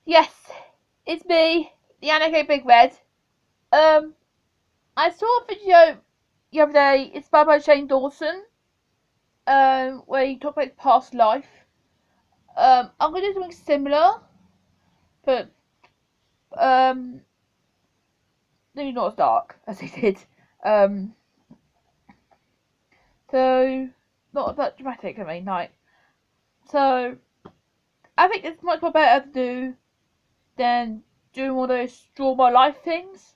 Yes, it's me, the Anarcho Big Red. I saw a video the other day. It's by Shane Dawson. Where he talked about his past life. I'm gonna do something similar, but maybe not as dark as he did. Um, so not that dramatic. I mean, like, so I think it's much more better to do than doing all those draw my life things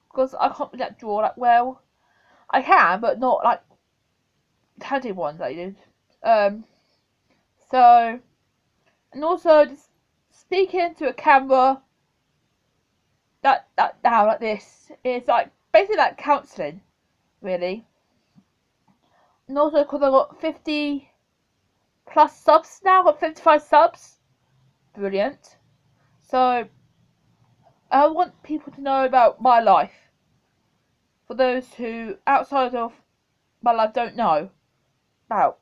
because I can't really draw that well. I can, but not like talented ones I did. Um, so and also just speaking to a camera that now like this is like basically like counselling, really. And also because I got 50 plus subs now, got 55 subs, brilliant. So I want people to know about my life for those who outside of my life don't know about.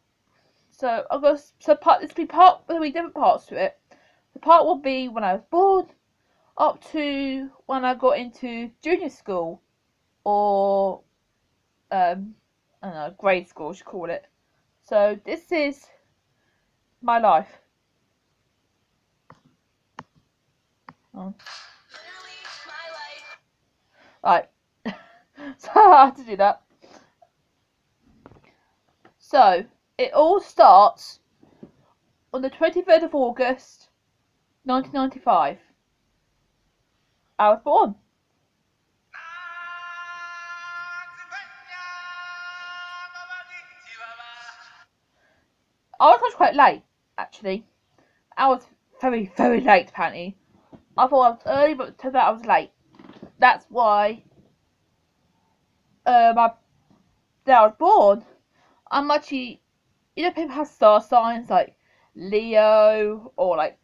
So I've got this be part. There'll be different parts to it. The part will be when I was born, up to when I got into junior school, or I don't know, grade school, I should call it. So this is my life. Oh. Right. So I have to do that. So it all starts on the 23rd of August, 1995. I was born. I was quite late, actually. I was very, very late, apparently. I thought I was early, but it turned out I was late. That's why my day I was born, I'm actually, people have star signs like Leo or like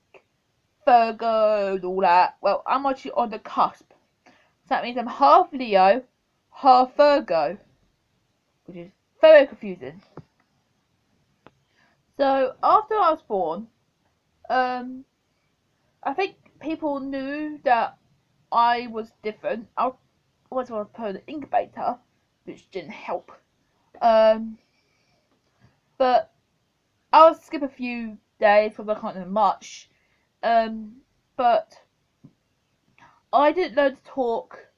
Virgo and all that. Well, I'm actually on the cusp. So that means I'm half Leo, half Virgo, which is very confusing. So after I was born, I think people knew that I was different. I was put in an incubator, which didn't help. Um, but I'll skip a few days because I can't do much. But I didn't learn to talk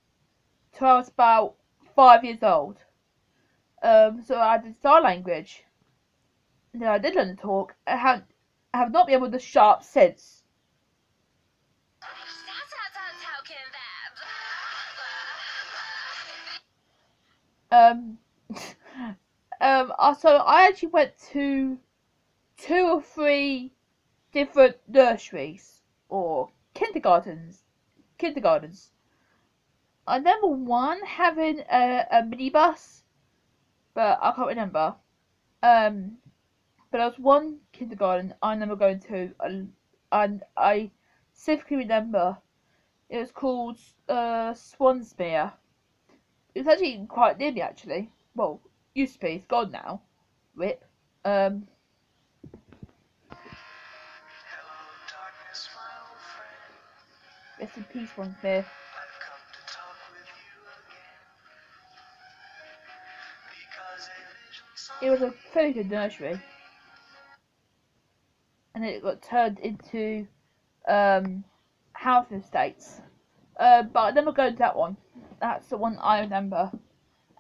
till I was about 5 years old. So I did sign language. And then I did learn to talk. I have not been able to shut up since. Um, so I actually went to 2 or 3 different nurseries or kindergartens. I remember one having a minibus, but I can't remember. But there was one kindergarten I remember going to, and I specifically remember it was called Swansmere. It was actually quite near me, actually. Well, used to be. It's gone now. Rip. Um, Rest in peace, Swansmere. It was a very good nursery, and then it got turned into housing estates. But I never go to that one. That's the one I remember.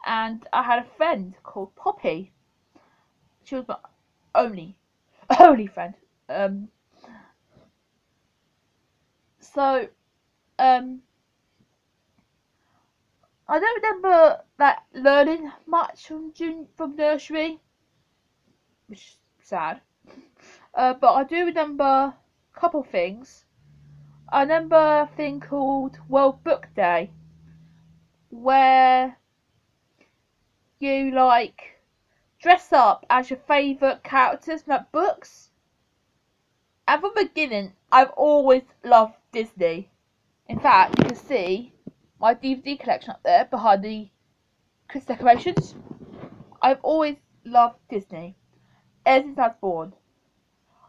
And I had a friend called Poppy. She was my only, only friend. Um, so um, I don't remember that learning much from nursery, which is sad. But I do remember a couple of things. I remember a thing called World Book Day, where you like dress up as your favourite characters from that books. And from the beginning, I've always loved Disney. In fact, you can see my DVD collection up there behind the Christmas decorations. I've always loved Disney ever since I was born.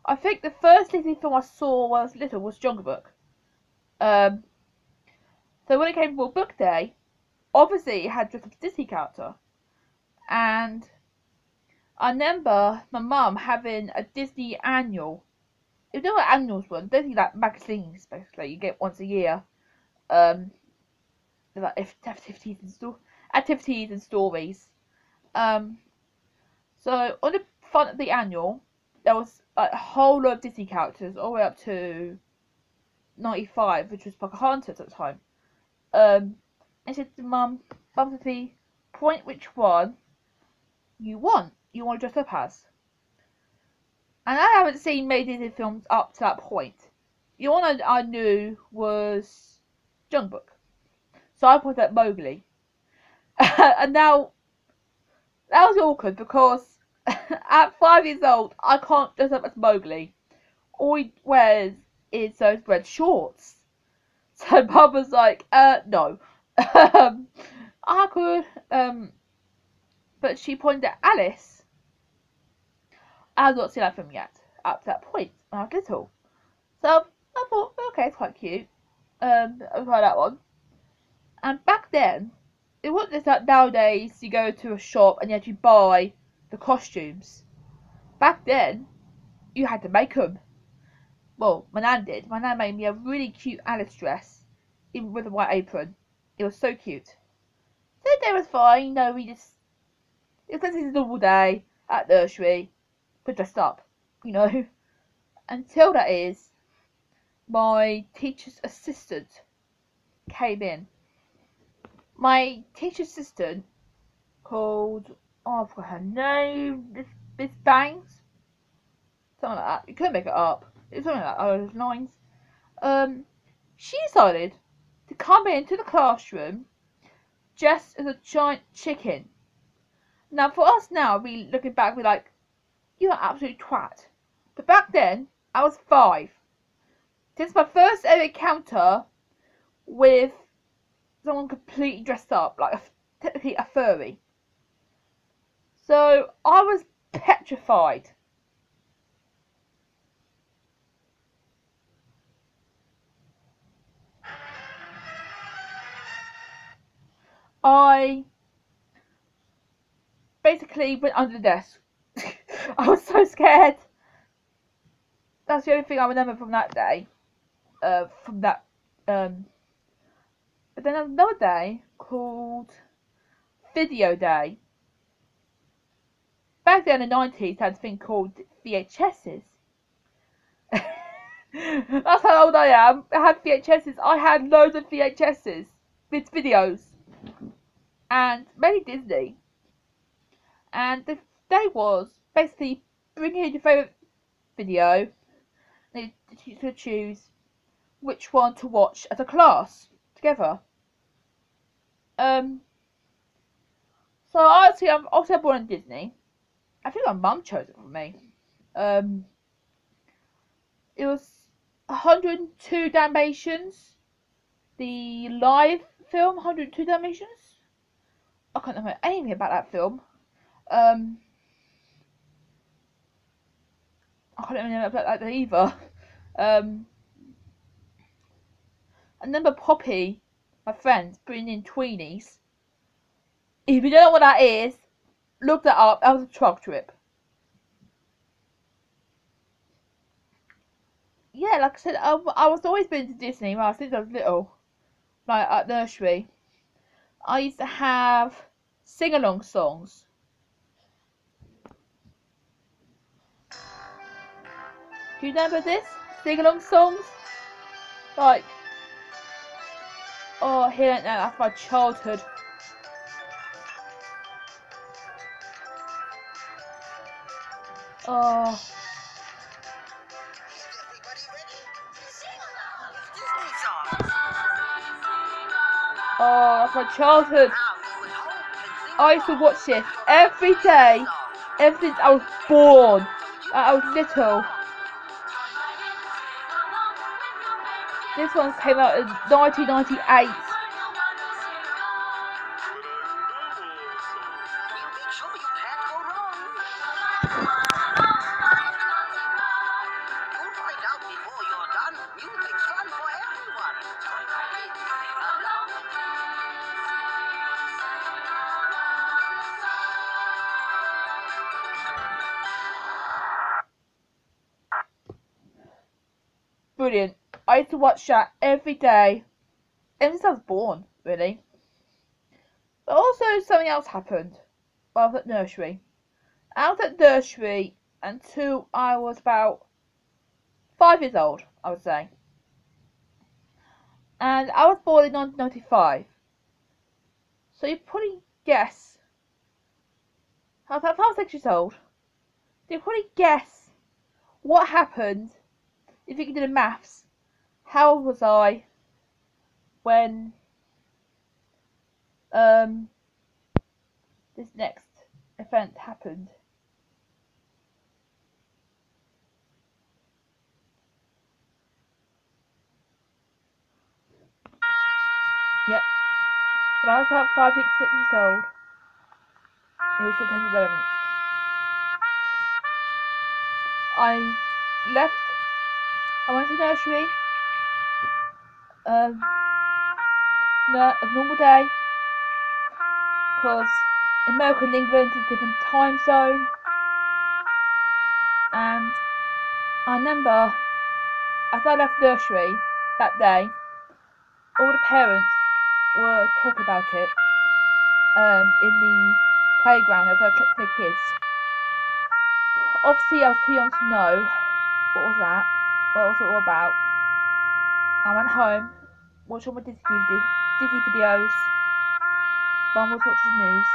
I think the first Disney film I saw when I was little was Jungle Book. Um, so when it came for book day, obviously it had just a Disney character, and I remember my mum having a Disney annual. You know what annuals were? Disney like magazines, basically. You get once a year. Um, like activities and stories. Um, so on the front of the annual, there was like a whole lot of Disney characters, all the way up to 95, which was Pocahontas at the time. And she said to Mum said to me, point which one you want. You want to dress up as. And I haven't seen many Disney films up to that point. The one I knew was Jungle Book. So I put at Mowgli. And now, that was awkward because at 5 years old, I can't dress up as Mowgli. All he wears is those red shorts. So Mum was like, no. I could, but she pointed at Alice. I had not seen that film yet, up to that point, when I was little. So I thought, okay, it's quite cute. I'll try that one. And back then, it wasn't just like nowadays you go to a shop and you actually buy the costumes. Back then, you had to make them. Well, my nan did. My nan made me a really cute Alice dress, even with a white apron. It was so cute. So the day was fine. No, it was a normal day at nursery, but dressed up, you know. Until that is, my teacher's assistant came in. My teacher's assistant called, oh, I forgot her name, Miss Banks, something like that. You couldn't make it up. It was something like that. Oh, those lines. She decided to come into the classroom just as a giant chicken. Now, for us now, we looking back, we're like, you're an absolute twat. But back then, I was 5. This is my first ever encounter with someone completely dressed up, like technically a furry. So I was petrified. I basically went under the desk. I was so scared. That's the only thing I remember from that day. From that. But then another day called Video Day. Back then in the 90s, they had a thing called VHSs. That's how old I am. I had VHSs. I had loads of VHSs with videos. And mainly Disney. And the day was basically bring in your favourite video. And the teacher could choose which one to watch as a class together. So I'm obviously born in Disney. I think my mum chose it for me. It was 102 Dalmatians. The live film 102 Dalmatians. I can't remember anything about that film. I can't remember about that either. I remember Poppy, my friend, bringing in tweenies. If you don't know what that is, look that up. That was a truck trip. Yeah, like I said, I was always been to Disney when since I was little, like at nursery. I used to have sing-along songs. Do you remember this? Sing-along songs? Like, oh, hearing that, that's my childhood. Oh. Oh, that's my childhood. I used to watch this every day, ever since I was born. I was little. This one came out in 1998. brilliant. I used to watch that every day, ever since I was born, really. But also something else happened while I was at nursery. I was at nursery until I was about 5 years old, I would say. And I was born in 1995. So you probably guess. If I was 6 years old, you probably guess what happened if you can do the maths. How old was I when this next event happened? Yep. When I was about 5, 6, 6 years old, it was September 11th. I left. I went to nursery. A normal day, because America and England is a different time zone. And I remember, as I left nursery that day, all the parents were talking about it in the playground as I kept the kids. Obviously, I was too young to know what was that, what it was all about. I went home, watched all my Disney videos. Mum was watching the news.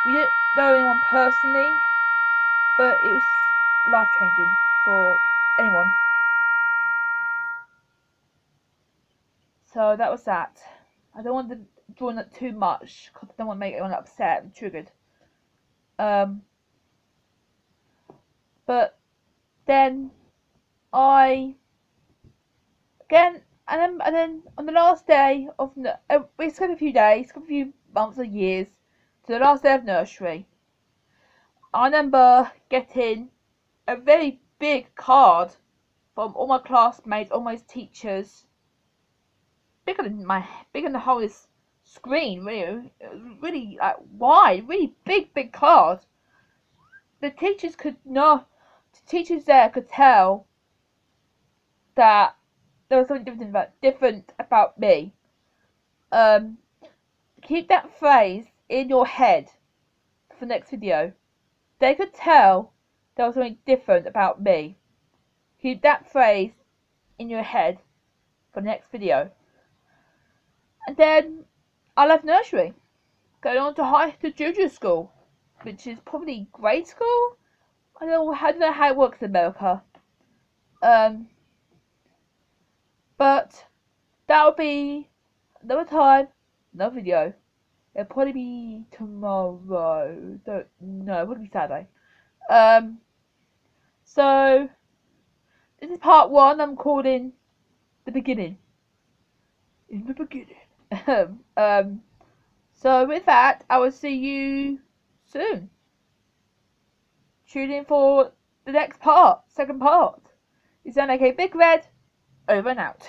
We didn't know anyone personally, but it was life changing for anyone. So that was that. I don't want to draw on that too much because I don't want to make anyone upset and triggered. But then and then on the last day of it's got a few days, a few months or years to the last day of nursery. I remember getting a very big card from all my classmates, all my teachers, bigger than the whole screen, really like wide, really big card. The teachers there could tell that there was something different about me. Keep that phrase in your head for the next video. They could tell there was something different about me. Keep that phrase in your head for the next video. And then I left nursery, going on to junior school, which is probably grade school. I don't know how it works in America. But that'll be another time, another video. It'll probably be tomorrow. Don't know. It'll probably be Saturday. So this is part 1. I'm calling the beginning. In the beginning. So with that, I will see you soon. Tune in for the next part, second part. Is that okay? Big Red, over and out.